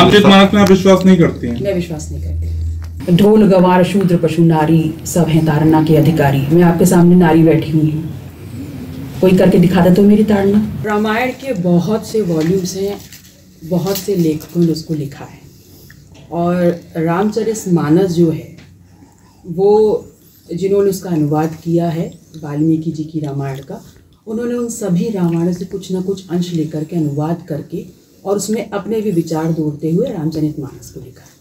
रामचरितमानस में आप विश्वास नहीं करती हैं? मैं विश्वास नहीं करती। ढोल गवार शूद्र पशु नारी सब हैं ताड़ना के अधिकारी। मैं आपके सामने नारी बैठी हुई हूँ, कोई करके दिखा दे तो मेरी ताड़ना। रामायण के बहुत से वॉल्यूम्स हैं, बहुत से लेखकों ने उसको लिखा है, और रामचरितमानस जो है वो जिन्होंने उसका अनुवाद किया है वाल्मीकि जी की रामायण का, उन्होंने उन सभी रामायण से कुछ ना कुछ अंश लेकर के अनुवाद करके और उसमें अपने भी विचार जोड़ते हुए रामचरितमानस को लिखा है।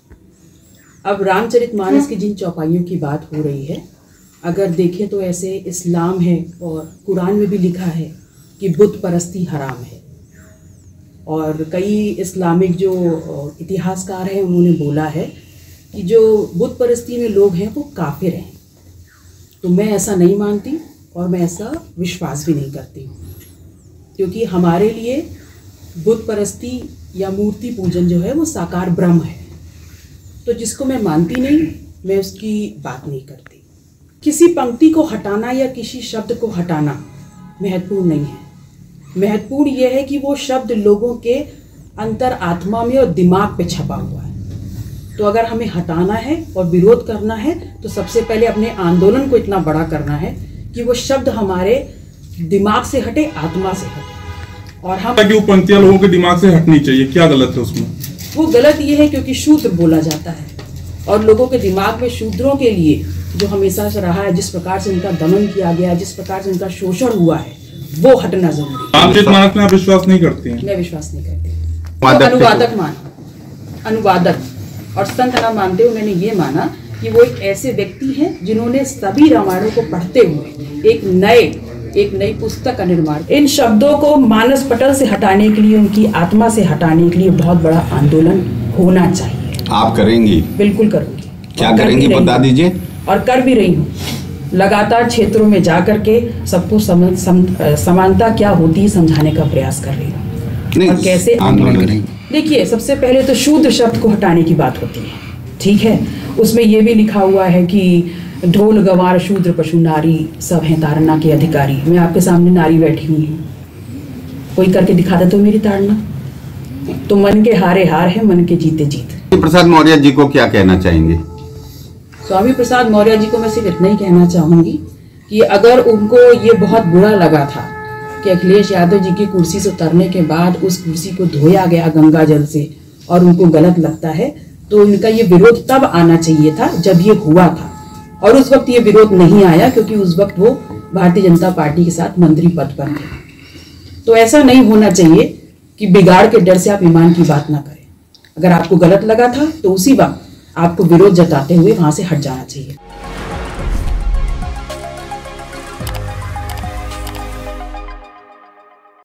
अब रामचरितमानस की जिन चौपाइयों की बात हो रही है, अगर देखें तो ऐसे इस्लाम है और कुरान में भी लिखा है कि बुत परस्ती हराम है, और कई इस्लामिक जो इतिहासकार हैं उन्होंने बोला है कि जो बुत परस्ती में लोग हैं वो काफिर हैं। तो मैं ऐसा नहीं मानती और मैं ऐसा विश्वास भी नहीं करती, क्योंकि हमारे लिए बुत परस्ती या मूर्ति पूजन जो है वो साकार ब्रह्म है। तो जिसको मैं मानती नहीं, मैं उसकी बात नहीं करती। किसी पंक्ति को हटाना या किसी शब्द को हटाना महत्वपूर्ण नहीं है। महत्वपूर्ण यह है कि वो शब्द लोगों के अंतर आत्मा में और दिमाग पे छपा हुआ है। तो अगर हमें हटाना है और विरोध करना है तो सबसे पहले अपने आंदोलन को इतना बड़ा करना है कि वो शब्द हमारे दिमाग से हटे, आत्मा से हटे। और हम वो पंक्तियां लोगों के दिमाग से हटनी चाहिए, क्या गलत है उसमें? वो गलत ये है क्योंकि शूद्र बोला जाता है और लोगों के दिमाग में शूद्रों के लिए जो हमेशा से रहा है, जिस प्रकार से उनका दमन किया गया, जिस प्रकार से उनका शोषण हुआ है, वो हटना जरूरी है। रामचरितमानस में आप विश्वास नहीं करती हैं? मैं विश्वास नहीं करती। तो अनुवादक माना, अनुवादक और संत ना मानते हुए मैंने ये माना कि वो एक ऐसे व्यक्ति हैं जिन्होंने सभी रामायणों को पढ़ते हुए एक नई पुस्तक का निर्माण। इन शब्दों को मानस पटल से हटाने के लिए, उनकी आत्मा से हटाने के लिए बहुत बड़ा आंदोलन होना चाहिए। आप करेंगी? बिल्कुल करूंगी। क्या करेंगी बता दीजिए। और कर भी रही हूँ। लगातार क्षेत्रों में जा करके सबको समानता क्या होती है समझाने का प्रयास कर रही हूँ। और कैसे आंदोलन करेंगे? देखिए, सबसे पहले तो शूद्र शब्द को हटाने की बात होती है, ठीक है। उसमें ये भी लिखा हुआ है कि ढोल गवार शूद्र पशु नारी सब हैं ताड़ना के अधिकारी। मैं आपके सामने नारी बैठी हुई हूँ, कोई करके दिखा दे तो मेरी ताड़ना। तो मन के हारे हार है, मन के जीते जीत। प्रसाद मौर्य जी को क्या कहना चाहेंगे? स्वामी प्रसाद मौर्य जी को मैं सिर्फ इतना ही कहना चाहूंगी कि अगर उनको ये बहुत बुरा लगा था कि अखिलेश यादव जी की कुर्सी से उतरने के बाद उस कुर्सी को धोया गया गंगा जल से और उनको गलत लगता है, तो इनका ये विरोध तब आना चाहिए था जब ये हुआ था, और उस वक्त ये विरोध नहीं आया क्योंकि उस वक्त वो भारतीय जनता पार्टी के साथ मंत्री पद पर थे। तो ऐसा नहीं होना चाहिए कि बिगाड़ के डर से आप ईमान की बात ना करें। अगर आपको गलत लगा था तो उसी वक्त आपको विरोध जताते हुए वहां से हट जाना चाहिए।